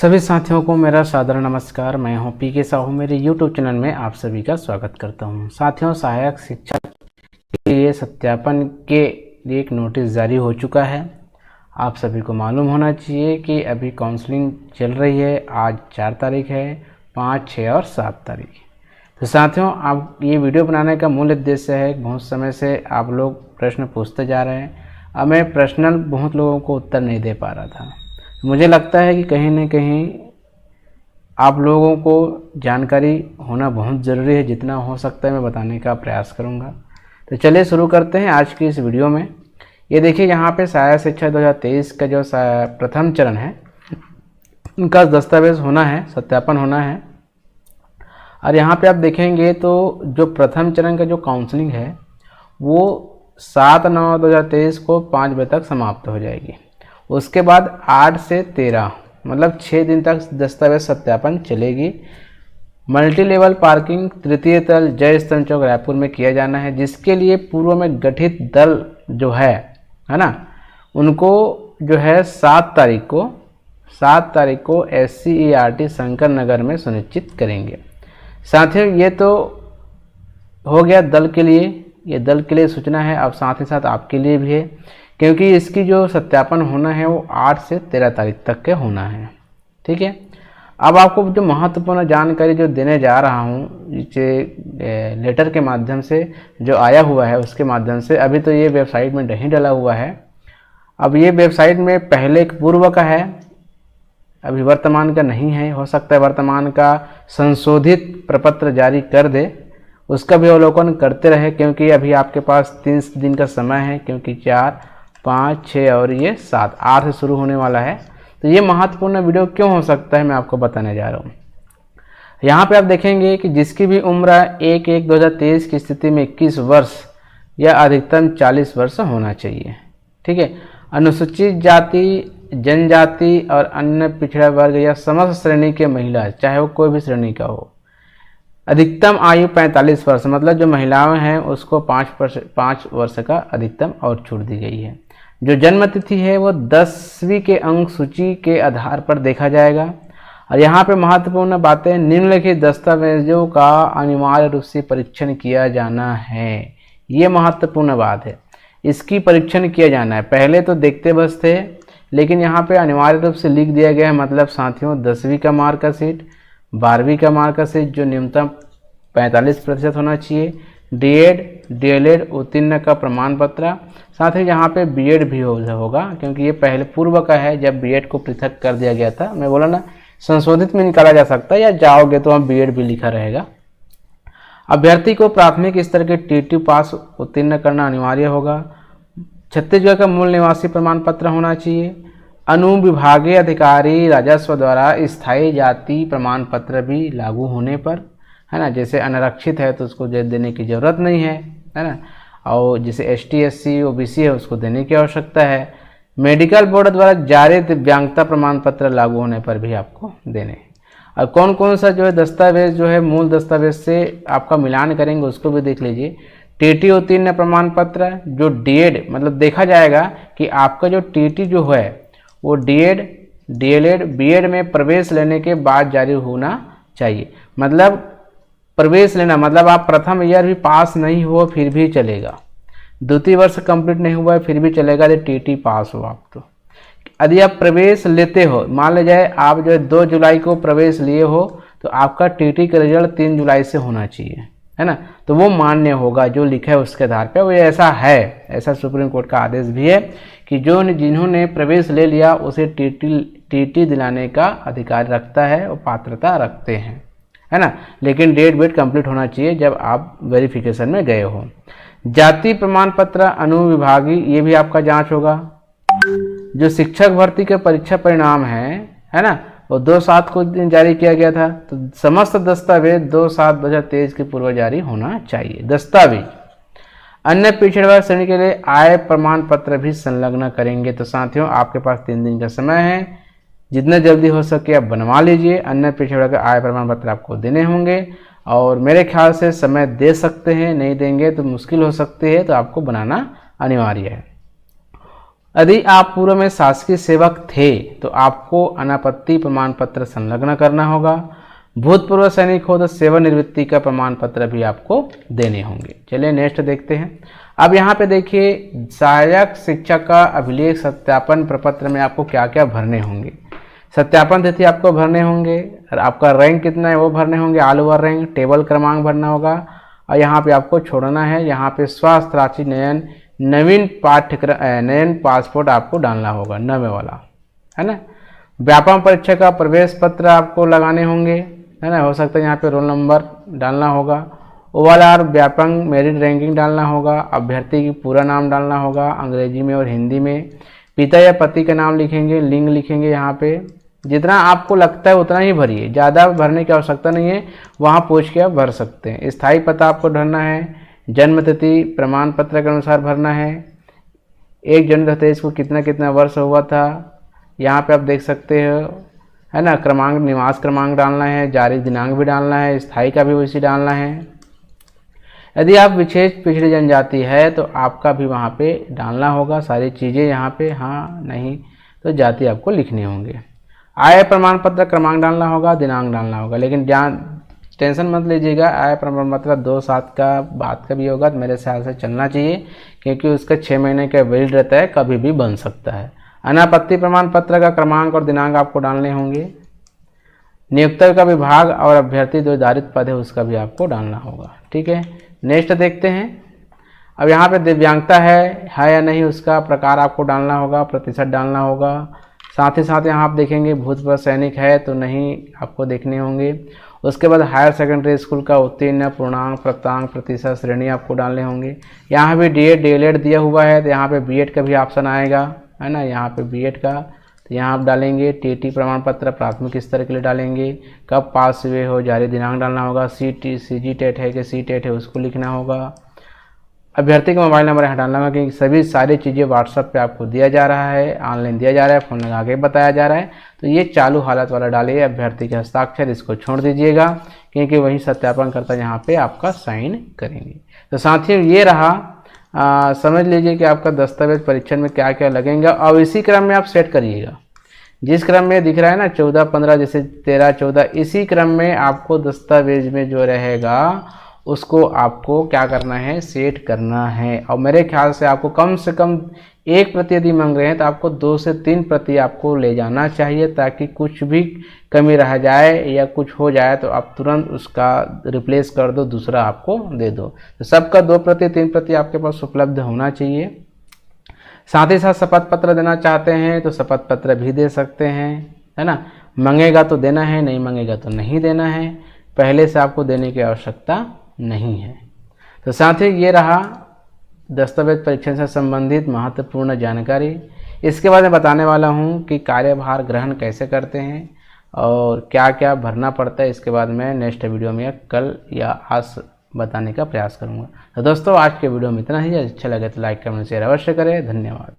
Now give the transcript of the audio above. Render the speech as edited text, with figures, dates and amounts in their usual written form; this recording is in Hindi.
सभी साथियों को मेरा सादर नमस्कार। मैं हूं पीके साहू। मेरे YouTube चैनल में आप सभी का स्वागत करता हूं। साथियों, सहायक शिक्षक के लिए सत्यापन के लिए एक नोटिस जारी हो चुका है। आप सभी को मालूम होना चाहिए कि अभी काउंसलिंग चल रही है। आज 4 तारीख है, 5, 6 और 7 तारीख। तो साथियों, आप ये वीडियो बनाने का मूल उद्देश्य है, बहुत समय से आप लोग प्रश्न पूछते जा रहे हैं। अब मैं पर्सनल बहुत लोगों को उत्तर नहीं दे पा रहा था। मुझे लगता है कि कहीं न कहीं आप लोगों को जानकारी होना बहुत ज़रूरी है। जितना हो सकता है मैं बताने का प्रयास करूंगा। तो चलिए शुरू करते हैं आज की इस वीडियो में। ये देखिए, यहाँ पे सहायक शिक्षा 2023 का जो प्रथम चरण है, उनका दस्तावेज़ होना है, सत्यापन होना है। और यहाँ पे आप देखेंगे तो जो प्रथम चरण का जो काउंसलिंग है वो 7/9/2023 को 5 बजे तक समाप्त हो जाएगी। उसके बाद 8 से 13 मतलब 6 दिन तक दस्तावेज सत्यापन चलेगी। मल्टी लेवल पार्किंग तृतीय तल जय स्तंभ चौक रायपुर में किया जाना है, जिसके लिए पूर्व में गठित दल जो है ना, उनको जो है 7 तारीख को SCERT शंकर नगर में सुनिश्चित करेंगे। साथियों, ये तो हो गया दल के लिए, ये दल के लिए सूचना है। अब साथ ही साथ आपके लिए भी है, क्योंकि इसकी जो सत्यापन होना है वो 8 से 13 तारीख तक के होना है। ठीक है। अब आपको जो महत्वपूर्ण जानकारी जो देने जा रहा हूँ, इसे लेटर के माध्यम से जो आया हुआ है उसके माध्यम से, अभी तो ये वेबसाइट में नहीं डला हुआ है। अब ये वेबसाइट में पहले एक पूर्व का है, अभी वर्तमान का नहीं है। हो सकता है वर्तमान का संशोधित प्रपत्र जारी कर दे, उसका भी अवलोकन करते रहे, क्योंकि अभी आपके पास 3 दिन का समय है, क्योंकि 4, 5, 6 और ये 7, 8 से शुरू होने वाला है। तो ये महत्वपूर्ण वीडियो क्यों हो सकता है, मैं आपको बताने जा रहा हूँ। यहाँ पे आप देखेंगे कि जिसकी भी उम्र 1/1/2023 की स्थिति में 21 वर्ष या अधिकतम 40 वर्ष होना चाहिए। ठीक है। अनुसूचित जाति, जनजाति और अन्य पिछड़ा वर्ग या समस्त श्रेणी के महिला, चाहे वो कोई भी श्रेणी का हो, अधिकतम आयु 45 वर्ष, मतलब जो महिलाएं हैं उसको 5 वर्ष का अधिकतम और छूट दी गई है। जो जन्म तिथि है वो 10वीं के अंक सूची के आधार पर देखा जाएगा। और यहाँ पे महत्वपूर्ण बातें, निम्नलिखित दस्तावेजों का अनिवार्य रूप से परीक्षण किया जाना है। ये महत्वपूर्ण बात है, इसकी परीक्षण किया जाना है। पहले तो देखते बस थे, लेकिन यहाँ पे अनिवार्य रूप से लिख दिया गया है। मतलब साथियों, 10वीं का मार्कशीट, 12वीं का मार्कशीट जो न्यूनतम 45% होना चाहिए, DED DLED उत्तीर्ण का प्रमाण पत्र, साथ ही यहाँ पे BEd भी होगा, क्योंकि ये पहले पूर्व का है। जब BEd को पृथक कर दिया गया था, मैं बोला ना, संशोधित में निकाला जा सकता है, या जाओगे तो वहाँ BEd भी लिखा रहेगा। अभ्यर्थी को प्राथमिक स्तर के TT पास उत्तीर्ण करना अनिवार्य होगा। छत्तीसगढ़ का मूल निवासी प्रमाण पत्र होना चाहिए। अनुविभागीय अधिकारी राजस्व द्वारा स्थायी जाति प्रमाण पत्र भी लागू होने पर, है ना, जैसे अनारक्षित है तो उसको देने की जरूरत नहीं है ना, और जैसे ST SC OBC है उसको देने की आवश्यकता है। मेडिकल बोर्ड द्वारा जारी दिव्यांगता प्रमाण पत्र लागू होने पर भी आपको देने हैं। और कौन कौन सा जो है दस्तावेज जो है मूल दस्तावेज से आपका मिलान करेंगे, उसको भी देख लीजिए। TT उत्तीर्ण प्रमाण पत्र, जो DED, मतलब देखा जाएगा कि आपका जो TT जो है वो DED DLED BEd में प्रवेश लेने के बाद जारी होना चाहिए। मतलब प्रवेश लेना मतलब आप प्रथम ईयर भी पास नहीं हो फिर भी चलेगा, द्वितीय वर्ष कंप्लीट नहीं हुआ है फिर भी चलेगा, तो TT पास हो आप। तो यदि आप प्रवेश लेते हो, मान लीजिए आप जो है 2 जुलाई को प्रवेश लिए हो, तो आपका TT का रिजल्ट 3 जुलाई से होना चाहिए, है ना, तो वो मान्य होगा जो लिखा है उसके आधार पे। वो ऐसा है, ऐसा सुप्रीम कोर्ट का आदेश भी है कि जिन्होंने प्रवेश ले लिया उसे TT दिलाने का अधिकार रखता है और पात्रता रखते हैं, है ना। लेकिन डेट कंप्लीट होना चाहिए जब आप वेरिफिकेशन में गए हो। जाति प्रमाण पत्र अनुविभागीय, ये भी आपका जांच होगा। जो शिक्षक भर्ती के परीक्षा परिणाम है ना, वो 2/7 को जारी किया गया था। तो समस्त दस्तावेज 2/7/2023 के पूर्व जारी होना चाहिए। दस्तावेज अन्य पिछड़े वर्ग श्रेणी के लिए आय प्रमाण पत्र भी संलग्न करेंगे। तो साथियों, आपके पास 3 दिन का समय है, जितना जल्दी हो सके आप बनवा लीजिए। अन्य पिछड़े वर्ग का आय प्रमाण पत्र आपको देने होंगे, और मेरे ख्याल से समय दे सकते हैं, नहीं देंगे तो मुश्किल हो सकती है, तो आपको बनाना अनिवार्य है। यदि आप पूर्व में शासकीय सेवक थे तो आपको अनापत्ति प्रमाण पत्र संलग्न करना होगा। भूतपूर्व सैनिक हो तो सेवानिवृत्ति का प्रमाण पत्र भी आपको देने होंगे। चलिए नेक्स्ट देखते हैं। अब यहाँ पे देखिए सहायक शिक्षक का अभिलेख सत्यापन प्रपत्र में आपको क्या क्या भरने होंगे। सत्यापन तिथि आपको भरने होंगे और आपका रैंक कितना है वो भरने होंगे, ऑल ओवर रैंक, टेबल क्रमांक भरना होगा और यहाँ पे आपको छोड़ना है, यहाँ पे स्वास्थ्य राशि नवीन पाठ्यक्रम नवीन पासपोर्ट आपको डालना होगा, नवे वाला है ना। व्यापम परीक्षा का प्रवेश पत्र आपको लगाने होंगे, है ना। हो सकता है यहाँ पे रोल नंबर डालना होगा, ओवरऑल व्यापक मेरिट रैंकिंग डालना होगा, अभ्यर्थी की पूरा नाम डालना होगा अंग्रेजी में और हिंदी में, पिता या पति का नाम लिखेंगे, लिंग लिखेंगे। यहाँ पे जितना आपको लगता है उतना ही भरिए, ज़्यादा भरने की आवश्यकता नहीं है, वहाँ पूछ के आप भर सकते हैं। स्थायी पता आपको भरना है, जन्म तिथि प्रमाण पत्र के अनुसार भरना है, 1 जनवरी 2023 को कितना कितना वर्ष हुआ था यहाँ पे आप देख सकते हो, है ना। क्रमांक, निवास क्रमांक डालना है, जारी दिनांक भी डालना है, स्थायी का भी वैसे डालना है। यदि आप विशेष पिछड़ी जनजाति है तो आपका भी वहाँ पे डालना होगा सारी चीज़ें यहाँ पे, हाँ नहीं तो जाति आपको लिखने होंगे। आय प्रमाण पत्र क्रमांक डालना होगा, दिनांक डालना होगा, लेकिन टेंशन मत लीजिएगा, आय प्रमाण पत्र 2/7 का बाद का भी होगा तो मेरे ख्याल से चलना चाहिए, क्योंकि उसका 6 महीने का वैलिड रहता है, कभी भी बन सकता है। अनापत्ति प्रमाण पत्र का क्रमांक और दिनांक आपको डालने होंगे। नियोक्ता का विभाग और अभ्यर्थी जो निर्धारित पद है उसका भी आपको डालना होगा, ठीक है। नेक्स्ट देखते हैं। अब यहाँ पे दिव्यांगता है या नहीं उसका प्रकार आपको डालना होगा, प्रतिशत डालना होगा। साथ ही साथ यहाँ आप देखेंगे भूतपूर्व सैनिक है तो नहीं आपको देखने होंगे। उसके बाद हायर सेकेंडरी स्कूल का उत्तीर्ण पूर्णांक, प्राप्तांक, प्रतिशत, श्रेणी आपको डालने होंगे। यहाँ भी डीएड डीएलएड दिया हुआ है तो यहाँ पे बीएड का भी ऑप्शन आएगा, है ना। यहाँ पे बीएड का तो यहाँ आप डालेंगे। टीटी प्रमाण पत्र प्राथमिक स्तर के लिए डालेंगे, कब पास हुए हो, जारी दिनांक डालना होगा। सीजी टेट है कि सी टेट है उसको लिखना होगा। अभ्यर्थी का मोबाइल नंबर यहाँ डालना होगा, क्योंकि सभी सारी चीज़ें व्हाट्सएप पे आपको दिया जा रहा है, ऑनलाइन दिया जा रहा है, फ़ोन लगा के बताया जा रहा है। तो ये चालू हालत वाला डालिए, अभ्यर्थी के हस्ताक्षर, इसको छोड़ दीजिएगा क्योंकि वही सत्यापन करता यहाँ पे आपका साइन करेंगे। तो साथियों ये रहा, समझ लीजिए कि आपका दस्तावेज परीक्षण में क्या क्या लगेगा और इसी क्रम में आप सेट करिएगा। जिस क्रम में दिख रहा है ना 14, 15, जैसे 13, 14, इसी क्रम में आपको दस्तावेज में जो रहेगा उसको आपको क्या करना है, सेट करना है। और मेरे ख्याल से आपको कम से कम 1 प्रति यदि मांग रहे हैं तो आपको 2 से 3 प्रति आपको ले जाना चाहिए, ताकि कुछ भी कमी रह जाए या कुछ हो जाए तो आप तुरंत उसका रिप्लेस कर दो, दूसरा आपको दे दो। तो सबका 2 प्रति 3 प्रति आपके पास उपलब्ध होना चाहिए। साथ ही साथ शपथ पत्र देना चाहते हैं तो शपथ पत्र भी दे सकते हैं, है ना। मांगेगा तो देना है, नहीं मांगेगा तो नहीं देना है, पहले से आपको देने की आवश्यकता नहीं है। तो साथ ही ये रहा दस्तावेज परीक्षण से संबंधित महत्वपूर्ण जानकारी। इसके बाद मैं बताने वाला हूँ कि कार्यभार ग्रहण कैसे करते हैं और क्या क्या भरना पड़ता है। इसके बाद मैं नेक्स्ट वीडियो में कल या आज बताने का प्रयास करूँगा। तो दोस्तों आज के वीडियो में इतना ही। अच्छा लगे तो लाइक कमेंट शेयर अवश्य करें। धन्यवाद।